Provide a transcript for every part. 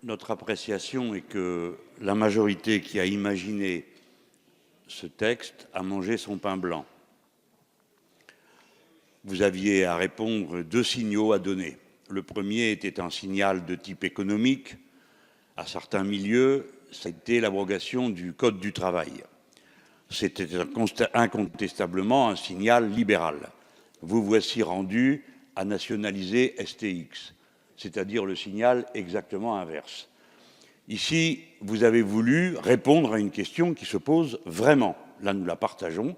Notre appréciation est que la majorité qui a imaginé ce texte a mangé son pain blanc. Vous aviez à répondre 2 signaux à donner. Le premier était un signal de type économique. À certains milieux, c'était l'abrogation du Code du travail. C'était incontestablement un signal libéral. Vous voici rendu à nationaliser STX, c'est-à-dire le signal exactement inverse. Ici, vous avez voulu répondre à une question qui se pose vraiment. Là, nous la partageons.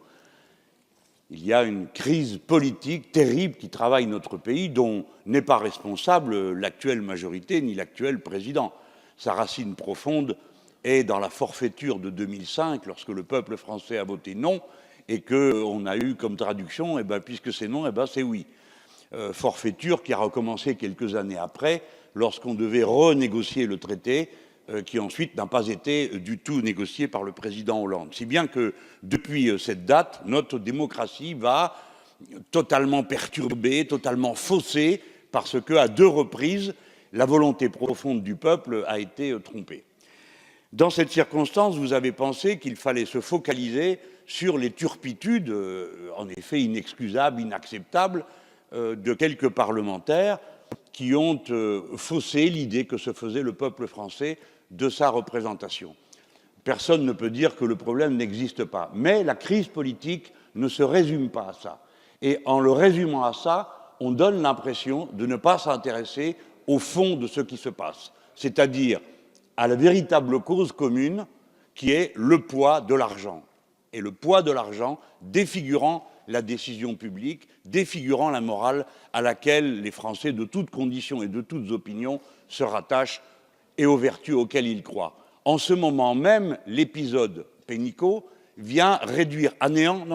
Il y a une crise politique terrible qui travaille notre pays, dont n'est pas responsable l'actuelle majorité ni l'actuel président. Sa racine profonde est dans la forfaiture de 2005, lorsque le peuple français a voté non, et qu'on a eu comme traduction, puisque c'est non, c'est oui. Forfaiture qui a recommencé quelques années après, lorsqu'on devait renégocier le traité, qui ensuite n'a pas été du tout négocié par le président Hollande. Si bien que, depuis cette date, notre démocratie va totalement perturbée, totalement faussée, parce qu'à 2 reprises, la volonté profonde du peuple a été trompée. Dans cette circonstance, vous avez pensé qu'il fallait se focaliser sur les turpitudes, en effet inexcusables, inacceptables, de quelques parlementaires qui ont faussé l'idée que se faisait le peuple français de sa représentation. Personne ne peut dire que le problème n'existe pas. Mais la crise politique ne se résume pas à ça. Et en le résumant à ça, on donne l'impression de ne pas s'intéresser au fond de ce qui se passe, c'est-à-dire à la véritable cause commune qui est le poids de l'argent. Et le poids de l'argent défigurant la décision publique, défigurant la morale à laquelle les Français de toutes conditions et de toutes opinions se rattachent et aux vertus auxquelles ils croient. En ce moment même, l'épisode Pénicaud vient réduire à néant,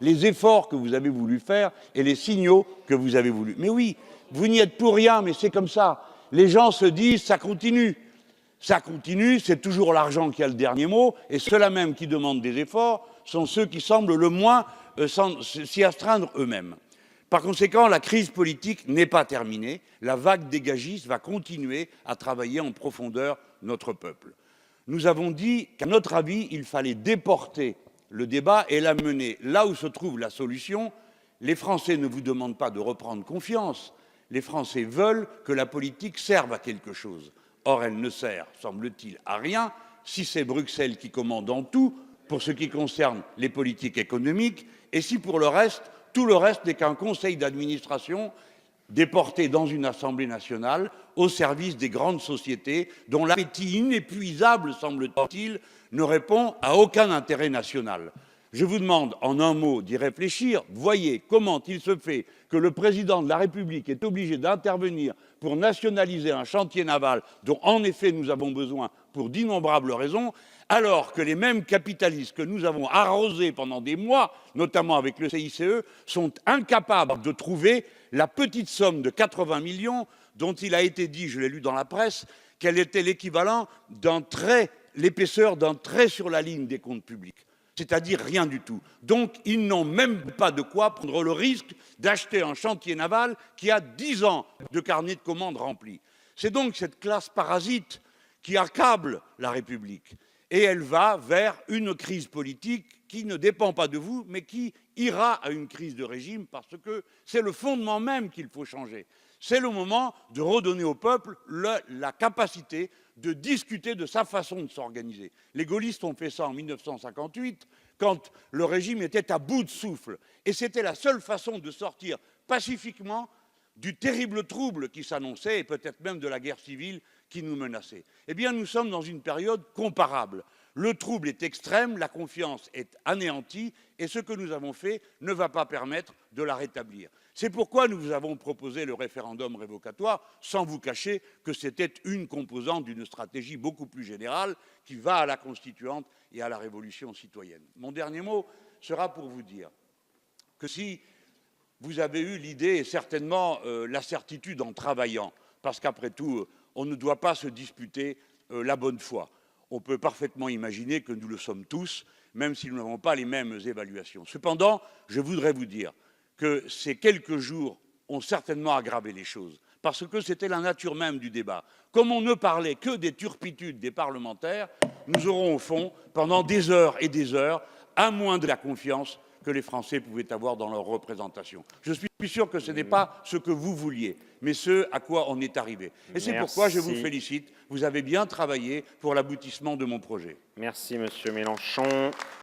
les efforts que vous avez voulu faire et les signaux que vous avez voulu. Mais oui, vous n'y êtes pour rien, mais c'est comme ça. Les gens se disent, ça continue. Ça continue, c'est toujours l'argent qui a le dernier mot, et ceux-là même qui demandent des efforts sont ceux qui semblent le moins s'y astreindre eux-mêmes. Par conséquent, la crise politique n'est pas terminée. La vague dégagiste va continuer à travailler en profondeur notre peuple. Nous avons dit qu'à notre avis, il fallait déporter le débat et l'amener là où se trouve la solution. Les Français ne vous demandent pas de reprendre confiance. Les Français veulent que la politique serve à quelque chose. Or, elle ne sert, semble-t-il, à rien si c'est Bruxelles qui commande en tout, pour ce qui concerne les politiques économiques, et si pour le reste, tout le reste n'est qu'un conseil d'administration déporté dans une Assemblée nationale au service des grandes sociétés dont l'appétit inépuisable, semble-t-il, ne répond à aucun intérêt national. Je vous demande en un mot d'y réfléchir. Voyez comment il se fait que le président de la République est obligé d'intervenir pour nationaliser un chantier naval dont en effet nous avons besoin pour d'innombrables raisons, alors que les mêmes capitalistes que nous avons arrosés pendant des mois, notamment avec le CICE, sont incapables de trouver la petite somme de 80 millions dont il a été dit, je l'ai lu dans la presse, qu'elle était l'équivalent l'épaisseur d'un trait sur la ligne des comptes publics. C'est-à-dire rien du tout. Donc, ils n'ont même pas de quoi prendre le risque d'acheter un chantier naval qui a 10 ans de carnet de commandes rempli. C'est donc cette classe parasite qui accable la République. Et elle va vers une crise politique qui ne dépend pas de vous, mais qui ira à une crise de régime, parce que c'est le fondement même qu'il faut changer. C'est le moment de redonner au peuple la capacité de discuter de sa façon de s'organiser. Les gaullistes ont fait ça en 1958, quand le régime était à bout de souffle. Et c'était la seule façon de sortir pacifiquement du terrible trouble qui s'annonçait, et peut-être même de la guerre civile qui nous menaçait. Eh bien, nous sommes dans une période comparable. Le trouble est extrême, la confiance est anéantie, et ce que nous avons fait ne va pas permettre de la rétablir. C'est pourquoi nous vous avons proposé le référendum révocatoire, sans vous cacher que c'était une composante d'une stratégie beaucoup plus générale qui va à la constituante et à la révolution citoyenne. Mon dernier mot sera pour vous dire que si vous avez eu l'idée et certainement la certitude en travaillant, parce qu'après tout, on ne doit pas se disputer la bonne foi. On peut parfaitement imaginer que nous le sommes tous, même si nous n'avons pas les mêmes évaluations. Cependant, je voudrais vous dire que ces quelques jours ont certainement aggravé les choses. parce que c'était la nature même du débat. Comme on ne parlait que des turpitudes des parlementaires, nous aurons au fond, pendant des heures et des heures, à moins de la confiance que les Français pouvaient avoir dans leur représentation. Je suis sûr que ce n'est pas ce que vous vouliez, mais ce à quoi on est arrivé. Et c'est pourquoi je vous félicite. Vous avez bien travaillé pour l'aboutissement de mon projet. Merci, Monsieur Mélenchon.